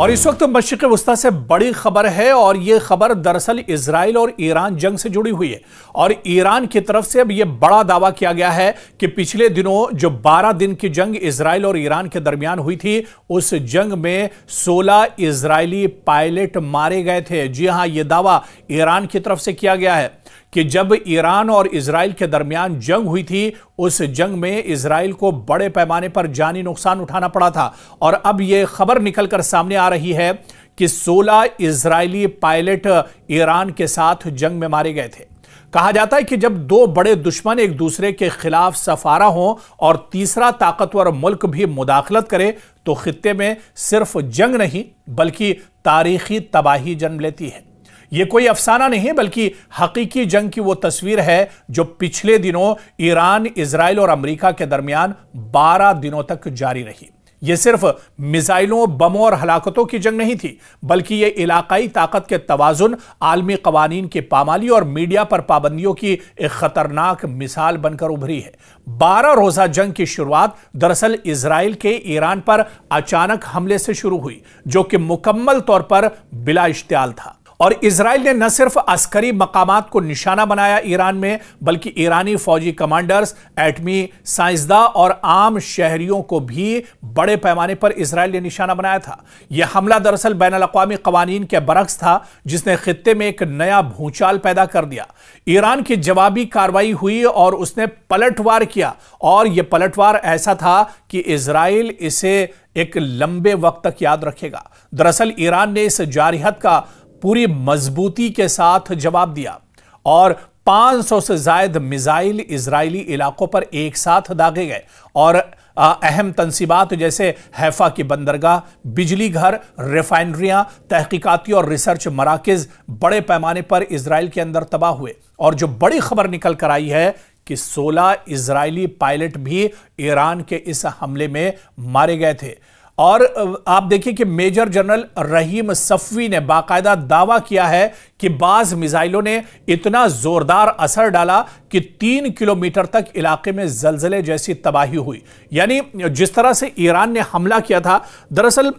और इस वक्त मशरिक़ वस्ता से बड़ी खबर है और यह खबर दरअसल इजराइल और ईरान जंग से जुड़ी हुई है। और ईरान की तरफ से अब यह बड़ा दावा किया गया है कि पिछले दिनों जो 12 दिन की जंग इजराइल और ईरान के दरमियान हुई थी, उस जंग में 16 इजरायली पायलट मारे गए थे। जी हां, यह दावा ईरान की तरफ से किया गया है कि जब ईरान और इजराइल के दरमियान जंग हुई थी, उस जंग में इजराइल को बड़े पैमाने पर जानी नुकसान उठाना पड़ा था। और अब यह खबर निकलकर सामने आ रही है कि 16 इजरायली पायलट ईरान के साथ जंग में मारे गए थे। कहा जाता है कि जब दो बड़े दुश्मन एक दूसरे के खिलाफ सफारा हों और तीसरा ताकतवर मुल्क भी मुदाखलत करे, तो खित्ते में सिर्फ जंग नहीं बल्कि तारीखी तबाही जन्म लेती है। यह कोई अफसाना नहीं है बल्कि हकीकी जंग की वो तस्वीर है जो पिछले दिनों ईरान, इजराइल और अमेरिका के दरमियान 12 दिनों तक जारी रही। यह सिर्फ मिसाइलों, बमों और हलाकतों की जंग नहीं थी, बल्कि यह इलाकाई ताकत के तवाजुन, आलमी कवानीन की पामाली और मीडिया पर पाबंदियों की एक खतरनाक मिसाल बनकर उभरी है। 12 रोजा जंग की शुरुआत दरअसल इजराइल के ईरान पर अचानक हमले से शुरू हुई, जो कि मुकम्मल तौर पर बिला इश्तियाल था। और इजराइल ने न सिर्फ अस्करी मकामात को निशाना बनाया ईरान में, बल्कि ईरानी फौजी कमांडर्स, एटमी साइंसदा और आम शहरियों को भी बड़े पैमाने पर इजराइल ने निशाना बनाया था। यह हमला दरअसल बैनुल-अक़वामी कवानीन के बरक्स था, जिसने खित्ते में एक नया भूचाल पैदा कर दिया। ईरान की जवाबी कार्रवाई हुई और उसने पलटवार किया, और यह पलटवार ऐसा था कि इजराइल इसे एक लंबे वक्त तक याद रखेगा। दरअसल ईरान ने इस जारहत का पूरी मजबूती के साथ जवाब दिया और 500 से ज्यादा मिसाइल इजरायली इलाकों पर एक साथ दागे गए और अहम तंसीबात जैसे हैफा की बंदरगाह, बिजली घर, रिफाइनरियां, तहकीकाती और रिसर्च मराकज बड़े पैमाने पर इजराइल के अंदर तबाह हुए। और जो बड़ी खबर निकल कर आई है कि 16 इजरायली पायलट भी ईरान के इस हमले में मारे गए थे। और आप देखिए कि मेजर जनरल रहीम सफ़वी ने बाकायदा दावा किया है कि बाज मिसाइलों ने इतना जोरदार असर डाला कि 3 किलोमीटर तक इलाके में जलजले जैसी तबाही हुई। यानी जिस तरह से ईरान ने हमला किया था, दरअसल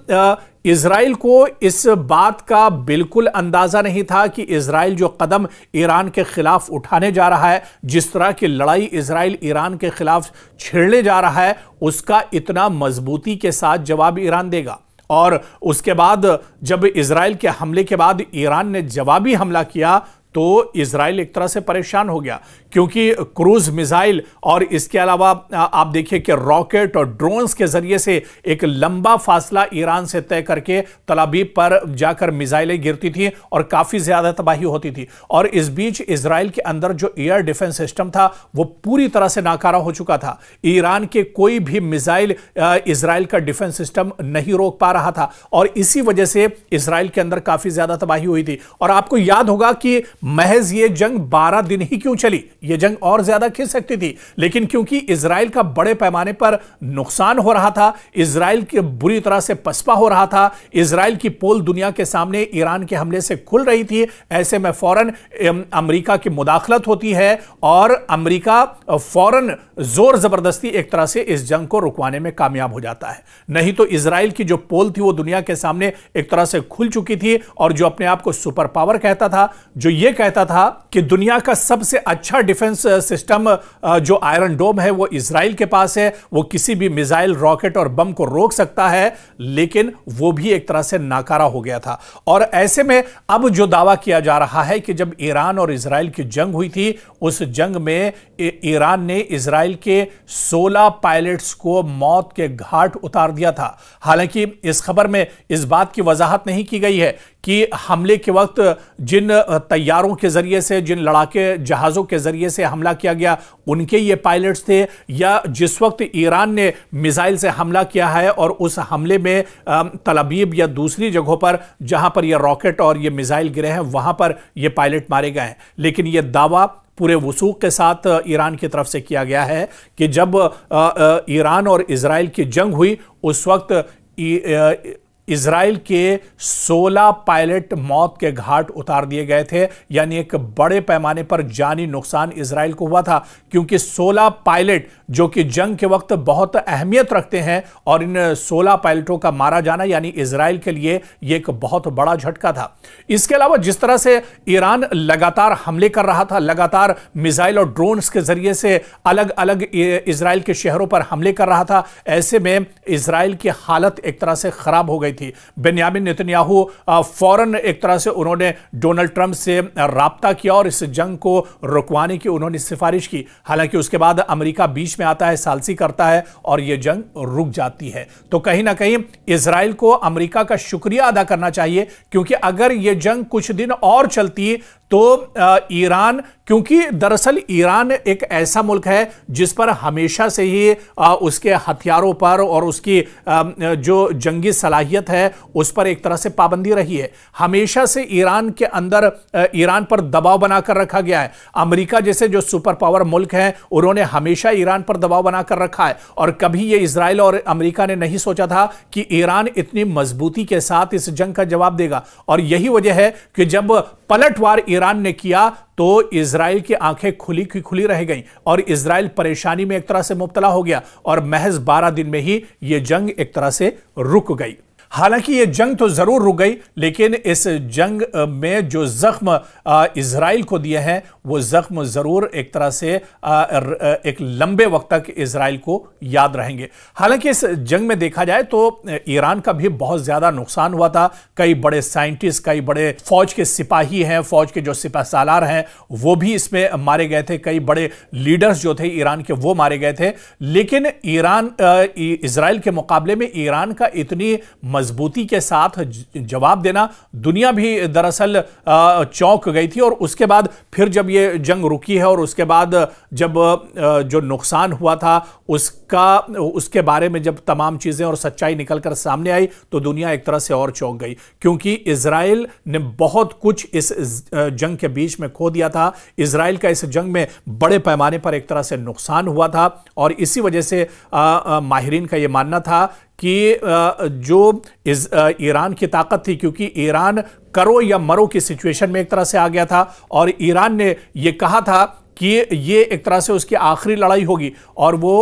इजराइल को इस बात का बिल्कुल अंदाजा नहीं था कि इजराइल जो कदम ईरान के खिलाफ उठाने जा रहा है, जिस तरह की लड़ाई इजराइल ईरान के खिलाफ छेड़ने जा रहा है, उसका इतना मजबूती के साथ जवाब ईरान देगा। और उसके बाद जब इजराइल के हमले के बाद ईरान ने जवाबी हमला किया, तो इजराइल एक तरह से परेशान हो गया, क्योंकि क्रूज मिसाइल और इसके अलावा आप देखिए कि रॉकेट और ड्रोन्स के जरिए से एक लंबा फासला ईरान से तय करके तल अवीव पर जाकर मिसाइलें गिरती थी और काफी ज्यादा तबाही होती थी। और इस बीच इजराइल के अंदर जो एयर डिफेंस सिस्टम था वो पूरी तरह से नाकारा हो चुका था। ईरान के कोई भी मिसाइल इजराइल का डिफेंस सिस्टम नहीं रोक पा रहा था और इसी वजह से इजराइल के अंदर काफी ज्यादा तबाही हुई थी। और आपको याद होगा कि महज ये जंग 12 दिन ही क्यों चली, ये जंग और ज्यादा खिंच सकती थी, लेकिन क्योंकि इजराइल का बड़े पैमाने पर नुकसान हो रहा था, इजराइल के बुरी तरह से पसपा हो रहा था, इजराइल की पोल दुनिया के सामने ईरान के हमले से खुल रही थी, ऐसे में फौरन अमेरिका की मुदाखलत होती है और अमेरिका फौरन जोर जबरदस्ती एक तरह से इस जंग को रुकवाने में कामयाब हो जाता है। नहीं तो इजराइल की जो पोल थी वो दुनिया के सामने एक तरह से खुल चुकी थी और जो अपने आप को सुपर पावर कहता था, जो ये कहता था कि दुनिया का सबसे अच्छा डिफेंस सिस्टम जो आयरन डोम है वो इजराइल के पास है, वो किसी भी मिसाइल, रॉकेट और बम को रोक सकता है, लेकिन वो भी एक तरह से नाकारा हो गया था। और ऐसे में अब जो दावा किया जा रहा है कि जब ईरान और इजराइल की जंग हुई थी, उस जंग में ईरान ने इजराइल के 16 पायलट्स को मौत के घाट उतार दिया था। हालांकि इस खबर में इस बात की वजाहत नहीं की गई है कि हमले के वक्त जिन तैयारों के जरिए से, जिन लड़ाके जहाजों के जरिए से हमला किया गया, उनके ये पायलट्स थे, या जिस वक्त ईरान ने मिसाइल से हमला किया है और उस हमले में तल अवीव या दूसरी जगहों पर जहां पर ये रॉकेट और ये मिसाइल गिरे हैं, वहां पर ये पायलट मारे गए हैं। लेकिन यह दावा पूरे वसूख के साथ ईरान की तरफ से किया गया है कि जब ईरान और इजराइल की जंग हुई, उस वक्त इजराइल के 16 पायलट मौत के घाट उतार दिए गए थे। यानी एक बड़े पैमाने पर जानी नुकसान इजराइल को हुआ था, क्योंकि 16 पायलट जो कि जंग के वक्त बहुत अहमियत रखते हैं, और इन 16 पायलटों का मारा जाना यानी इजराइल के लिए यह एक बहुत बड़ा झटका था। इसके अलावा जिस तरह से ईरान लगातार हमले कर रहा था, लगातार मिसाइल और ड्रोन्स के जरिए से अलग अलग इजराइल के शहरों पर हमले कर रहा था, ऐसे में इजराइल की हालत एक तरह से खराब हो गई थी। बेन्यामिन नेतन्याहू फौरन एक तरह से उन्होंने डोनाल्ड ट्रंप से राब्ता किया और इस जंग को रुकवाने की उन्होंने सिफारिश की। हालांकि उसके बाद अमेरिका बीच में आता है, सालसी करता है और यह जंग रुक जाती है। तो कहीं ना कहीं इजराइल को अमेरिका का शुक्रिया अदा करना चाहिए, क्योंकि अगर यह जंग कुछ दिन और चलती तो ईरान, क्योंकि दरअसल ईरान एक ऐसा मुल्क है जिस पर हमेशा से ही उसके हथियारों पर और उसकी जो जंगी सलाहियत है उस पर एक तरह से पाबंदी रही है। हमेशा से ईरान के अंदर ईरान पर दबाव बनाकर रखा गया है। अमेरिका जैसे जो सुपर पावर मुल्क हैं उन्होंने हमेशा ईरान पर दबाव बनाकर रखा है, और कभी ये इजराइल और अमेरिका ने नहीं सोचा था कि ईरान इतनी मजबूती के साथ इस जंग का जवाब देगा। और यही वजह है कि जब पलटवार ईरान ने किया तो इजराइल की आंखें खुली की खुली रह गईं और इजराइल परेशानी में एक तरह से मुब्तला हो गया, और महज 12 दिन में ही यह जंग एक तरह से रुक गई। हालांकि यह जंग तो जरूर रुक गई, लेकिन इस जंग में जो जख्म इजराइल को दिए हैं वो जख्म जरूर एक तरह से एक लंबे वक्त तक इजराइल को याद रहेंगे। हालांकि इस जंग में देखा जाए तो ईरान का भी बहुत ज्यादा नुकसान हुआ था। कई बड़े साइंटिस्ट, कई बड़े फौज के सिपाही हैं, फौज के जो सिपह सालार हैं वो भी इसमें मारे गए थे। कई बड़े लीडर्स जो थे ईरान के वो मारे गए थे। लेकिन ईरान इजराइल के मुकाबले में ईरान का इतनी मजबूती के साथ जवाब देना, दुनिया भी दरअसल चौंक गई थी। और उसके बाद फिर जब ये जंग रुकी है और उसके बाद जब जो नुकसान हुआ था उसके बारे में जब तमाम चीजें और सच्चाई निकलकर सामने आई तो दुनिया एक तरह से और चौंक गई, क्योंकि इजराइल ने बहुत कुछ इस जंग के बीच में खो दिया था। इजराइल का इस जंग में बड़े पैमाने पर एक तरह से नुकसान हुआ था, और इसी वजह से माहिरीन का यह मानना था कि जो ईरान की ताकत थी, क्योंकि ईरान करो या मरो की सिचुएशन में एक तरह से आ गया था, और ईरान ने यह कहा था कि ये एक तरह से उसकी आखिरी लड़ाई होगी और वो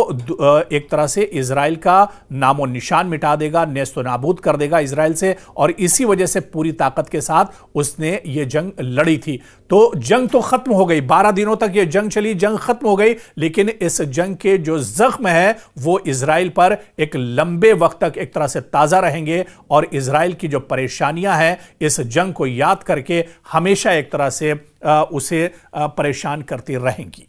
एक तरह से इजराइल का नामो निशान मिटा देगा, नेस्तो नाबूद कर देगा इजराइल से, और इसी वजह से पूरी ताकत के साथ उसने ये जंग लड़ी थी। तो जंग तो खत्म हो गई, 12 दिनों तक ये जंग चली, जंग खत्म हो गई, लेकिन इस जंग के जो जख्म है वो इजराइल पर एक लंबे वक्त तक एक तरह से ताजा रहेंगे, और इजराइल की जो परेशानियां हैं इस जंग को याद करके हमेशा एक तरह से उसे परेशान करती रहेंगी।